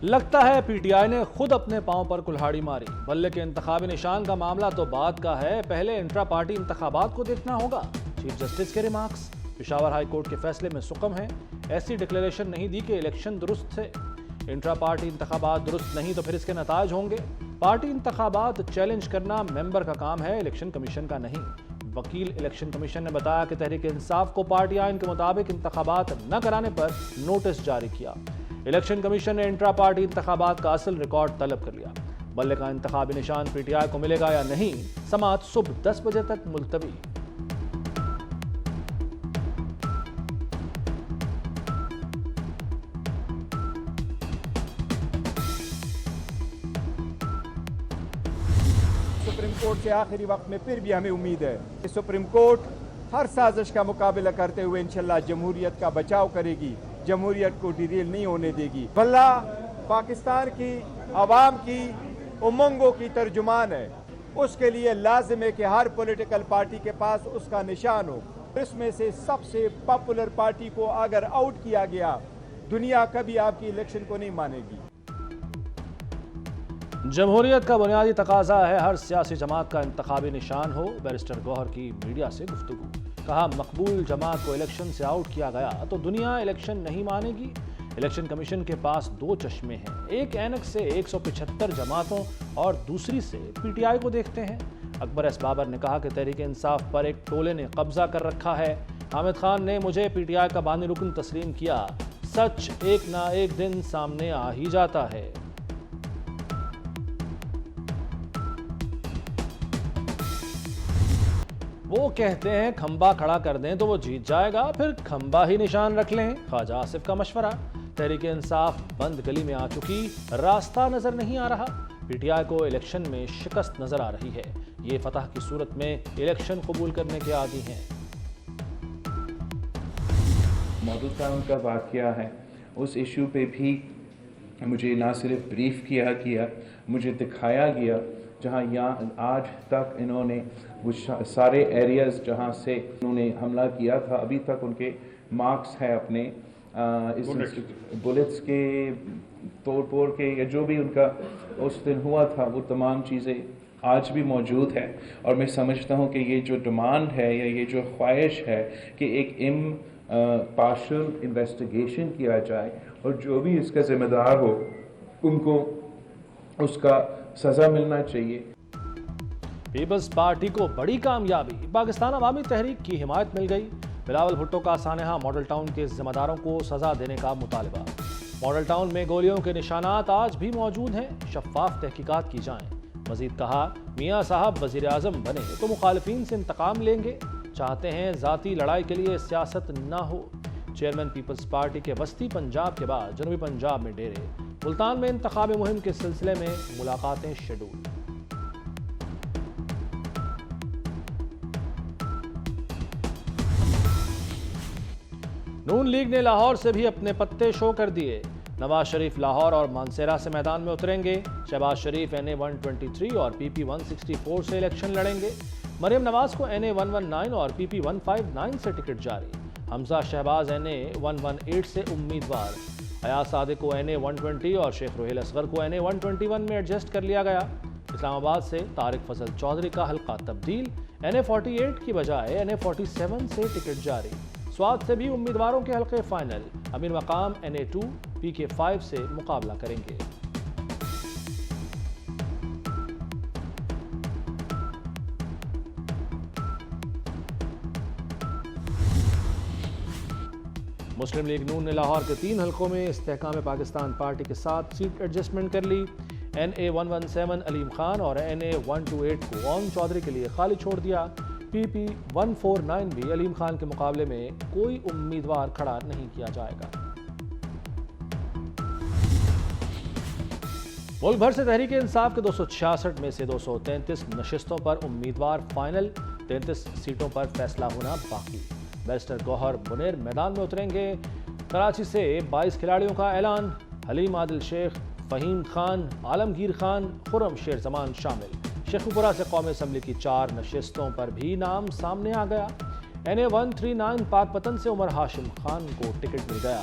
لگتا ہے P T I نے خود اپنے پاؤں پر کلہاڑی ماری۔ بلے کے انتخابی نشان کا معاملہ تو بعد کا ہے، پہلے انٹرا پارٹی انتخابات کو دیکھنا ہوگا۔ چیف جسٹس کے ریمارکس، پشاور ہائی کورٹ کے فیصلے میں سکم ہے، ایسی ڈکلیریشن نہیں دی کہ الیکشن درست تھے۔ انٹرا پارٹی انتخابات درست نہیں تو پھر اس کے نتائج ہوں گے۔ پارٹی انتخابات چیلنج کرنا ممبر کا کام ہے، الیکشن کمیشن کا نہیں۔ وکیل الیکشن کمیشن نے بتایا کہ تحریک انصاف کو پارٹی آئین کے مطابق انتخابات نہ کرانے پر نوٹس جاری کیا۔ الیکشن کمیشن نے انٹرا پارٹی انتخابات کا اصل ریکارڈ طلب کر لیا۔ بلے کا انتخابی نشان پی ٹی آئی کو ملے گا یا نہیں، سماعت صبح 10 بجے تک ملتوی۔ سپریم کورٹ سے آخری وقت میں پھر بھی ہمیں امید ہے کہ سپریم کورٹ ہر سازش کا مقابلہ کرتے ہوئے انشاءاللہ جمہوریت کا بچاؤ کرے گی، جمہوریت کو ڈیریل نہیں ہونے دے گی۔ بلہ پاکستان کی عوام کی امنگوں کی ترجمان ہے، اس کے لیے لازم ہے کہ ہر پولیٹیکل پارٹی کے پاس اس کا نشان ہو۔ اس میں سے سب سے پاپولر پارٹی کو اگر آؤٹ کیا گیا، دنیا کبھی آپ کی الیکشن کو نہیں مانے گی۔ جمہوریت کا بنیادی تقاضا ہے ہر سیاسی جماعت کا انتخابی نشان ہو۔ بیرسٹر گوہر کی میڈیا سے گفتگو، کہا مقبول جماعت کو الیکشن سے آؤٹ کیا گیا تو دنیا الیکشن نہیں مانے گی۔ الیکشن کمیشن کے پاس دو چشمے ہیں، ایک اینک سے 175 جماعتوں اور دوسری سے پی ٹی آئی کو دیکھتے ہیں۔ اکبر ایس بابر نے کہا کہ تحریک انصاف پر ایک ٹولے نے قبضہ کر رکھا ہے۔ حامد خان نے مجھے پی ٹی آئی کا بانی رکن تسلیم کیا، سچ ایک نہ ایک دن سامنے آ ہی جاتا ہے۔ وہ کہتے ہیں کھمبا کھڑا کر دیں تو وہ جیت جائے گا، پھر کھمبا ہی نشان رکھ لیں۔ خواجہ آصف کا مشورہ، تحریک انصاف بند گلی میں آ چکی، راستہ نظر نہیں آ رہا۔ پی ٹی آئی کو الیکشن میں شکست نظر آ رہی ہے، یہ فتح کی صورت میں الیکشن قبول کرنے کے عادی ہیں۔ ماڈل ٹاؤن کا واقعہ ہے، اس ایشو پہ بھی مجھے نہ صرف بریف کیا گیا، مجھے دکھایا گیا جہاں یہاں آج تک انہوں نے وہ سارے ایریاز جہاں سے انہوں نے حملہ کیا تھا، ابھی تک ان کے مارکس ہیں اپنے بلٹس کے توڑ کے، یا جو بھی ان کا اس دن ہوا تھا، وہ تمام چیزیں آج بھی موجود ہے۔ اور میں سمجھتا ہوں کہ یہ جو ڈیمانڈ ہے یا یہ جو خواہش ہے کہ ایک پارشل انویسٹیگیشن کیا جائے اور جو بھی اس کا ذمہ دار ہو ان کو اس کا سزا ملنا چاہیے۔ پیپلز پارٹی کو بڑی کامیابی، پاکستان عوامی تحریک کی حمایت مل گئی۔ بلاول بھٹو کا سانحہ ماڈل ٹاؤن کے ذمہ داروں کو سزا دینے کا مطالبہ۔ ماڈل ٹاؤن میں گولیوں کے نشانات آج بھی موجود ہیں، شفاف تحقیقات کی جائیں۔ مزید کہا میاں صاحب وزیر اعظم بنے تو مخالفین سے انتقام لیں گے، چاہتے ہیں ذاتی لڑائی کے لیے سیاست نہ ہو۔ چیئرمین پیپلز پارٹی کے وسطی پنجاب کے بعد جنوبی پنجاب میں ڈیرے، ملتان میں انتخابی مہم کے سلسلے میں ملاقاتیں شیڈول۔ نون لیگ نے لاہور سے بھی اپنے پتے شو کر دیے۔ نواز شریف لاہور اور مانسیرا سے میدان میں اتریں گے۔ شہباز شریف NA 123 اور PP 164 سے الیکشن لڑیں گے۔ مریم نواز کو NA 119 اور PP 159 سے ٹکٹ جاری۔ حمزہ شہباز NA 118 سے امیدوار۔ ایاز صادق کو NA 120 اور شیخ روہیل اصغر کو NA 121 میں ایڈجسٹ کر لیا گیا۔ اسلام آباد سے طارق فضل چودھری کا حلقہ تبدیل، NA 48 کی بجائے NA 47 سے ٹکٹ جاری۔ سوات سے بھی امیدواروں کے حلقے فائنل، امیر مقام NA 2 PK 5 سے مقابلہ کریں گے۔ مسلم لیگ نون نے لاہور کے 3 حلقوں میں استحکام پاکستان پارٹی کے ساتھ سیٹ ایڈجسٹمنٹ کر لی۔ NA 117 علیم خان اور NA 128 کو اون چودھری کے لیے خالی چھوڑ دیا۔ PP 149 بھی علیم خان کے مقابلے میں کوئی امیدوار کھڑا نہیں کیا جائے گا۔ ملک بھر سے تحریک انصاف کے 266 میں سے 233 نشستوں پر امیدوار فائنل، 33 سیٹوں پر فیصلہ ہونا باقی۔ بیرسٹر گوہر منیر میدان میں اتریں گے۔ کراچی سے 22 کھلاڑیوں کا اعلان، حلیم عادل شیخ، فہیم خان، عالمگیر خان، خرم شیر زمان شامل۔ شیخوپورہ سے قومی اسمبلی کی 4 نشستوں پر بھی نام سامنے آ گیا۔ NA 139 پاک پتن سے عمر ہاشم خان کو ٹکٹ مل گیا۔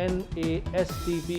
NASTP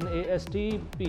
NASTP